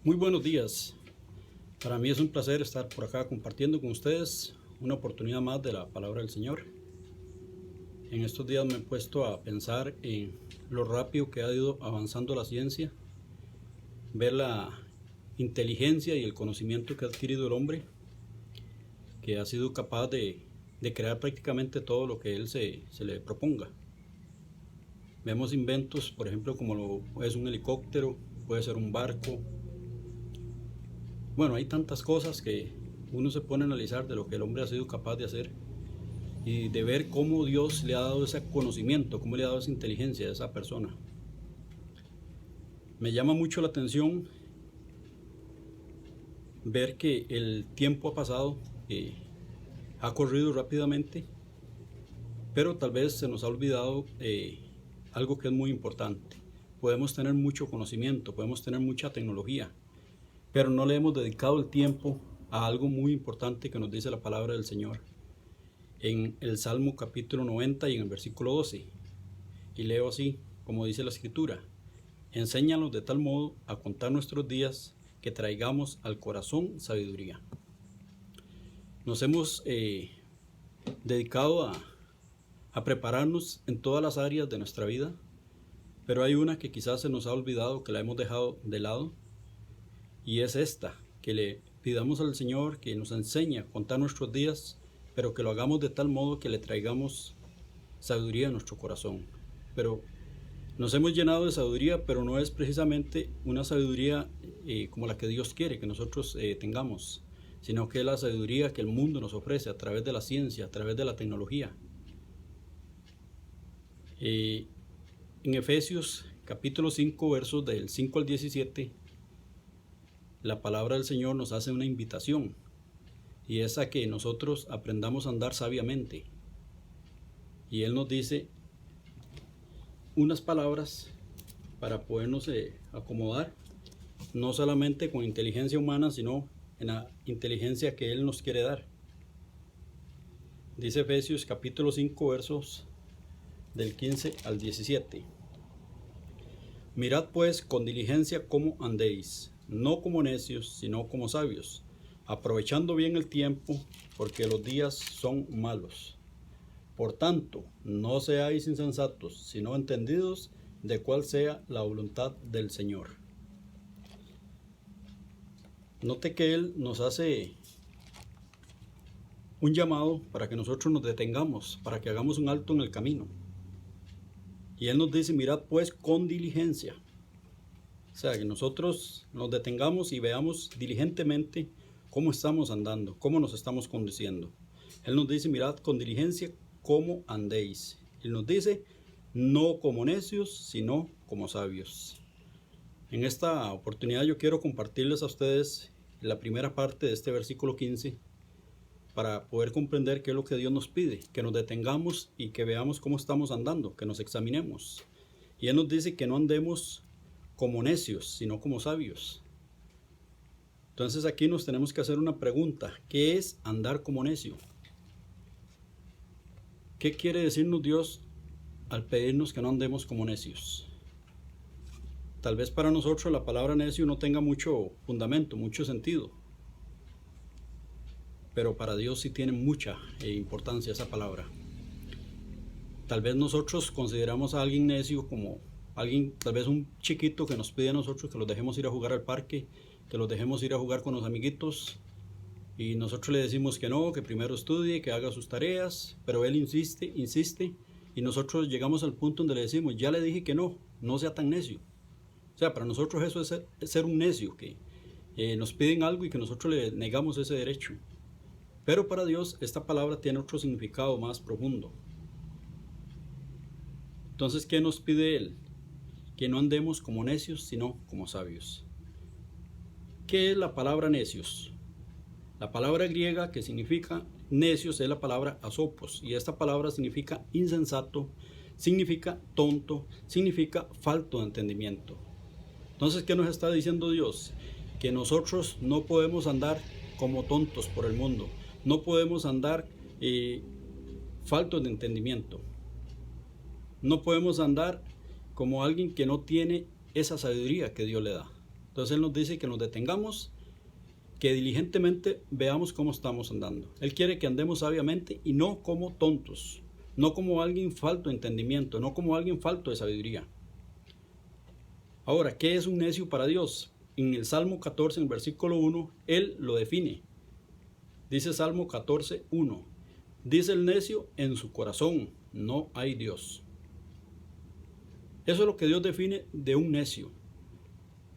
Muy buenos días. Para mí es un placer estar por acá compartiendo con ustedes una oportunidad más de la palabra del Señor. En estos días me he puesto a pensar en lo rápido que ha ido avanzando la ciencia, ver la inteligencia y el conocimiento que ha adquirido el hombre, que ha sido capaz de crear prácticamente todo lo que él se le proponga. Vemos inventos, por ejemplo, como lo es un helicóptero, puede ser un barco. Bueno, hay tantas cosas que uno se pone a analizar de lo que el hombre ha sido capaz de hacer y de ver cómo Dios le ha dado ese conocimiento, cómo le ha dado esa inteligencia a esa persona. Me llama mucho la atención ver que el tiempo ha pasado, ha corrido rápidamente, pero tal vez se nos ha olvidado algo que es muy importante. Podemos tener mucho conocimiento, podemos tener mucha tecnología, pero no le hemos dedicado el tiempo a algo muy importante que nos dice la palabra del Señor en el Salmo capítulo 90 y en el versículo 12. Y leo así, como dice la Escritura: enséñanos de tal modo a contar nuestros días que traigamos al corazón sabiduría. Nos hemos dedicado a prepararnos en todas las áreas de nuestra vida, pero hay una que quizás se nos ha olvidado, que la hemos dejado de lado, y es esta: que le pidamos al Señor que nos enseñe a contar nuestros días, pero que lo hagamos de tal modo que le traigamos sabiduría a nuestro corazón. Pero nos hemos llenado de sabiduría, pero no es precisamente una sabiduría como la que Dios quiere que nosotros tengamos, sino que es la sabiduría que el mundo nos ofrece a través de la ciencia, a través de la tecnología. En Efesios capítulo 5, versos del 5 al 17, la palabra del Señor nos hace una invitación, y es a que nosotros aprendamos a andar sabiamente. Y Él nos dice unas palabras para podernos acomodar, no solamente con inteligencia humana, sino en la inteligencia que Él nos quiere dar. Dice Efesios capítulo 5, versos del 15 al 17. Mirad pues con diligencia cómo andéis, no como necios, sino como sabios, aprovechando bien el tiempo, porque los días son malos. Por tanto, no seáis insensatos, sino entendidos de cuál sea la voluntad del Señor. Note que Él nos hace un llamado para que nosotros nos detengamos, para que hagamos un alto en el camino. Y Él nos dice: mirad pues con diligencia. O sea, que nosotros nos detengamos y veamos diligentemente cómo estamos andando, cómo nos estamos conduciendo. Él nos dice: mirad con diligencia cómo andéis. Él nos dice: no como necios, sino como sabios. En esta oportunidad yo quiero compartirles a ustedes la primera parte de este versículo 15 para poder comprender qué es lo que Dios nos pide, que nos detengamos y que veamos cómo estamos andando, que nos examinemos. Y Él nos dice que no andemos como necios, sino como sabios. Entonces aquí nos tenemos que hacer una pregunta: ¿qué es andar como necio? ¿Qué quiere decirnos Dios al pedirnos que no andemos como necios? Tal vez para nosotros la palabra necio no tenga mucho fundamento, mucho sentido, pero para Dios sí tiene mucha importancia esa palabra. Tal vez nosotros consideramos a alguien necio como alguien, tal vez un chiquito que nos pide a nosotros que los dejemos ir a jugar al parque, que los dejemos ir a jugar con los amiguitos, y nosotros le decimos que no, que primero estudie, que haga sus tareas, pero él insiste, y nosotros llegamos al punto donde le decimos: ya le dije que no, no sea tan necio. O sea, para nosotros eso es ser un necio, que nos piden algo y que nosotros le negamos ese derecho. Pero para Dios esta palabra tiene otro significado más profundo. Entonces, ¿qué nos pide Él? Que no andemos como necios, sino como sabios. ¿Qué es la palabra necios? La palabra griega que significa necios es la palabra asopos, y esta palabra significa insensato, significa tonto, significa falto de entendimiento. Entonces, ¿qué nos está diciendo Dios? Que nosotros no podemos andar como tontos por el mundo, no podemos andar faltos de entendimiento, no podemos andar como alguien que no tiene esa sabiduría que Dios le da. Entonces Él nos dice que nos detengamos, que diligentemente veamos cómo estamos andando. Él quiere que andemos sabiamente y no como tontos, no como alguien falto de entendimiento, no como alguien falto de sabiduría. Ahora, ¿qué es un necio para Dios? En el Salmo 14, en el versículo 1, Él lo define. Dice Salmo 14, 1. Dice el necio: en su corazón no hay Dios. Eso es lo que Dios define de un necio.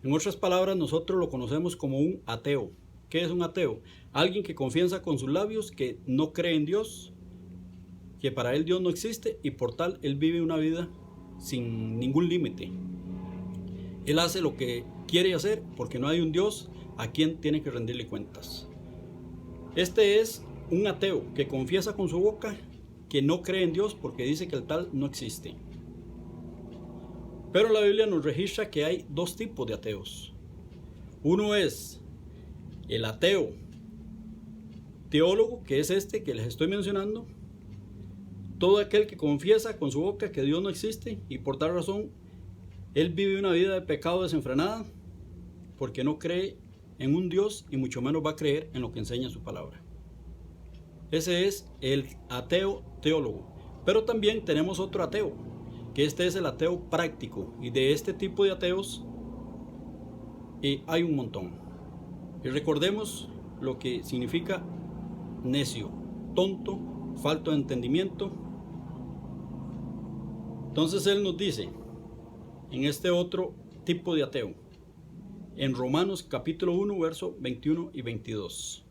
En otras palabras, nosotros lo conocemos como un ateo. ¿Qué es un ateo? Alguien que confiesa con sus labios que no cree en Dios, que para él Dios no existe y por tal él vive una vida sin ningún límite. Él hace lo que quiere hacer porque no hay un Dios a quien tiene que rendirle cuentas. Este es un ateo que confiesa con su boca que no cree en Dios porque dice que el tal no existe. Pero la Biblia nos registra que hay dos tipos de ateos. Uno es el ateo teólogo, que es este que les estoy mencionando. Todo aquel que confiesa con su boca que Dios no existe y por tal razón él vive una vida de pecado desenfrenada porque no cree en un Dios y mucho menos va a creer en lo que enseña su palabra. Ese es el ateo teólogo. Pero también tenemos otro ateo, que este es el ateo práctico, y de este tipo de ateos hay un montón. Y recordemos lo que significa necio, tonto, falto de entendimiento. Entonces Él nos dice en este otro tipo de ateo, en Romanos capítulo 1, verso 21 y 22.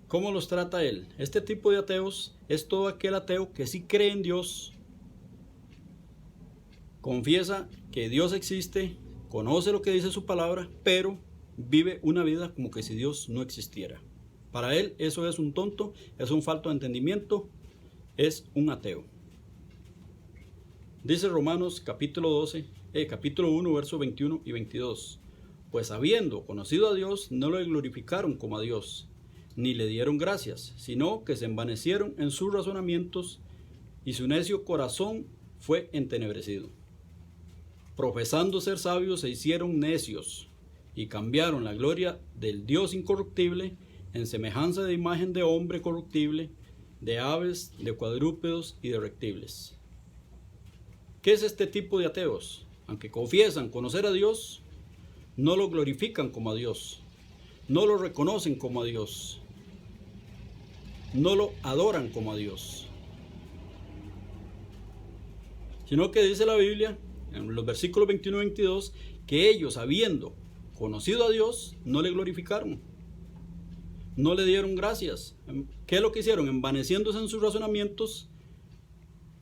¿Cómo los trata Él? Este tipo de ateos es todo aquel ateo que sí cree en Dios, confiesa que Dios existe, conoce lo que dice su palabra, pero vive una vida como que si Dios no existiera. Para él eso es un tonto, es un falto de entendimiento, es un ateo. Dice Romanos capítulo 1, versos 21 y 22. Pues habiendo conocido a Dios, no lo glorificaron como a Dios, ni le dieron gracias, sino que se envanecieron en sus razonamientos, y su necio corazón fue entenebrecido. Profesando ser sabios, se hicieron necios, y cambiaron la gloria del Dios incorruptible en semejanza de imagen de hombre corruptible, de aves, de cuadrúpedos y de reptiles. ¿Qué es este tipo de ateos? Aunque confiesan conocer a Dios, no lo glorifican como a Dios, no lo reconocen como a Dios, no lo adoran como a Dios, sino que dice la Biblia en los versículos 21 y 22 que ellos, habiendo conocido a Dios, no le glorificaron, no le dieron gracias. ¿Qué es lo que hicieron? Envaneciéndose en sus razonamientos,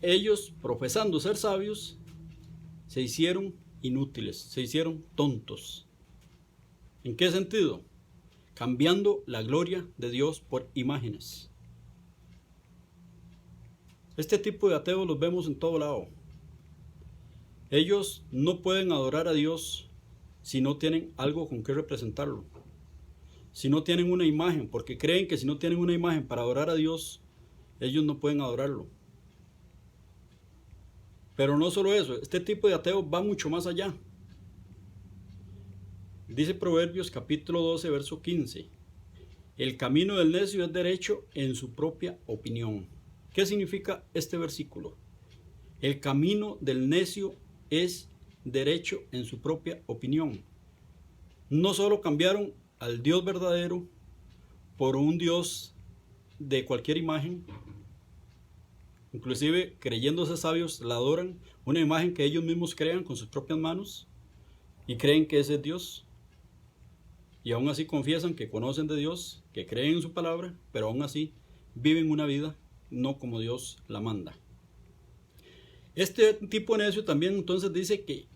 ellos, profesando ser sabios, se hicieron inútiles, se hicieron tontos. ¿En qué sentido? Cambiando la gloria de Dios por imágenes. Este tipo de ateos los vemos en todo lado. Ellos no pueden adorar a Dios si no tienen algo con que representarlo. Si no tienen una imagen, porque creen que si no tienen una imagen para adorar a Dios, ellos no pueden adorarlo. Pero no solo eso, este tipo de ateos va mucho más allá. Dice Proverbios capítulo 12, verso 15. El camino del necio es derecho en su propia opinión. ¿Qué significa este versículo? El camino del necio es derecho en su propia opinión. No solo cambiaron al Dios verdadero por un Dios de cualquier imagen, inclusive creyéndose sabios la adoran, una imagen que ellos mismos crean con sus propias manos y creen que ese es Dios, y aún así confiesan que conocen de Dios, que creen en su palabra, pero aún así viven una vida no como Dios la manda. Este tipo de necio también entonces dice que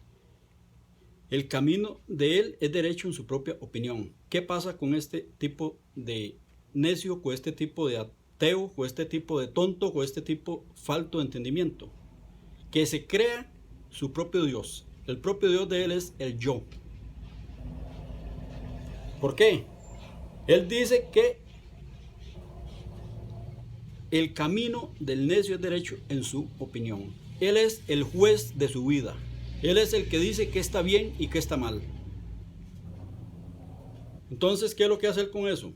el camino de él es derecho en su propia opinión. ¿Qué pasa con este tipo de necio, con este tipo de ateo, con este tipo de tonto, con este tipo falto de entendimiento? Que se crea su propio Dios. El propio Dios de él es el yo. ¿Por qué? Él dice que el camino del necio es derecho en su opinión. Él es el juez de su vida. Él es el que dice qué está bien y qué está mal. Entonces, ¿qué es lo que hace Él con eso?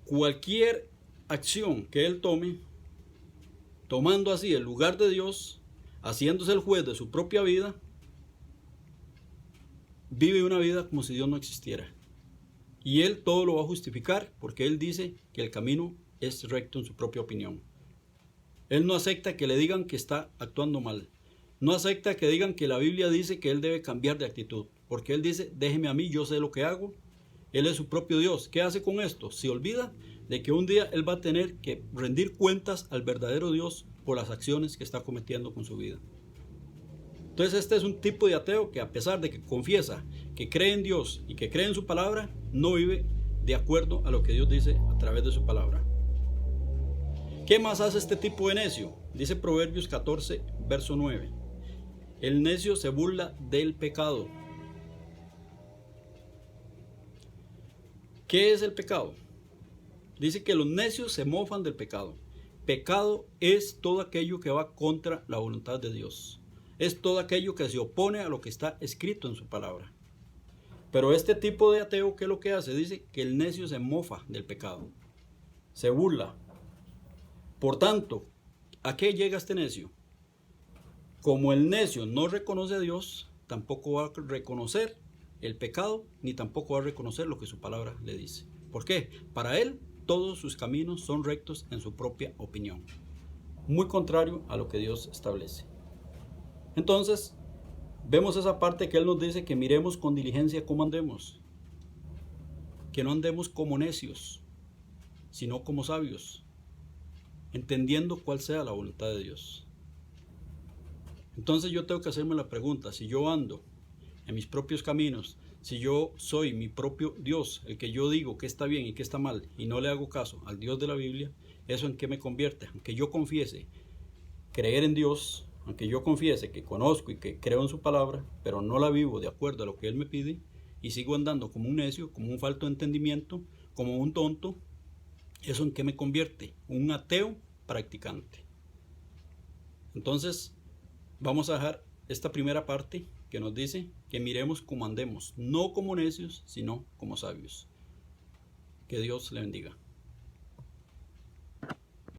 Cualquier acción que Él tome, tomando así el lugar de Dios, haciéndose el juez de su propia vida, vive una vida como si Dios no existiera. Y Él todo lo va a justificar porque Él dice que el camino es recto en su propia opinión. Él no acepta que le digan que está actuando mal. No acepta que digan que la Biblia dice que Él debe cambiar de actitud. Porque Él dice, déjeme a mí, yo sé lo que hago. Él es su propio Dios. ¿Qué hace con esto? Se olvida de que un día Él va a tener que rendir cuentas al verdadero Dios por las acciones que está cometiendo con su vida. Entonces este es un tipo de ateo que, a pesar de que confiesa que cree en Dios y que cree en su palabra, no vive de acuerdo a lo que Dios dice a través de su palabra. ¿Qué más hace este tipo de necio? Dice Proverbios 14, verso 9. El necio se burla del pecado. ¿Qué es el pecado? Dice que los necios se mofan del pecado. Pecado es todo aquello que va contra la voluntad de Dios. Es todo aquello que se opone a lo que está escrito en su palabra. Pero este tipo de ateo, ¿qué es lo que hace? Dice que el necio se mofa del pecado. Se burla. Por tanto, ¿a qué llega este necio? Como el necio no reconoce a Dios, tampoco va a reconocer el pecado, ni tampoco va a reconocer lo que su palabra le dice. ¿Por qué? Para él, todos sus caminos son rectos en su propia opinión. Muy contrario a lo que Dios establece. Entonces, vemos esa parte que Él nos dice que miremos con diligencia cómo andemos. Que no andemos como necios, sino como sabios, entendiendo cuál sea la voluntad de Dios. Entonces yo tengo que hacerme la pregunta, si yo ando en mis propios caminos, si yo soy mi propio Dios, el que yo digo que está bien y que está mal, y no le hago caso al Dios de la Biblia, ¿eso en qué me convierte? Aunque yo confiese creer en Dios, aunque yo confiese que conozco y que creo en su palabra, pero no la vivo de acuerdo a lo que Él me pide, y sigo andando como un necio, como un falto de entendimiento, como un tonto, ¿eso en qué me convierte? Un ateo practicante. Entonces, vamos a dejar esta primera parte que nos dice que miremos como andemos, no como necios, sino como sabios. Que Dios le bendiga.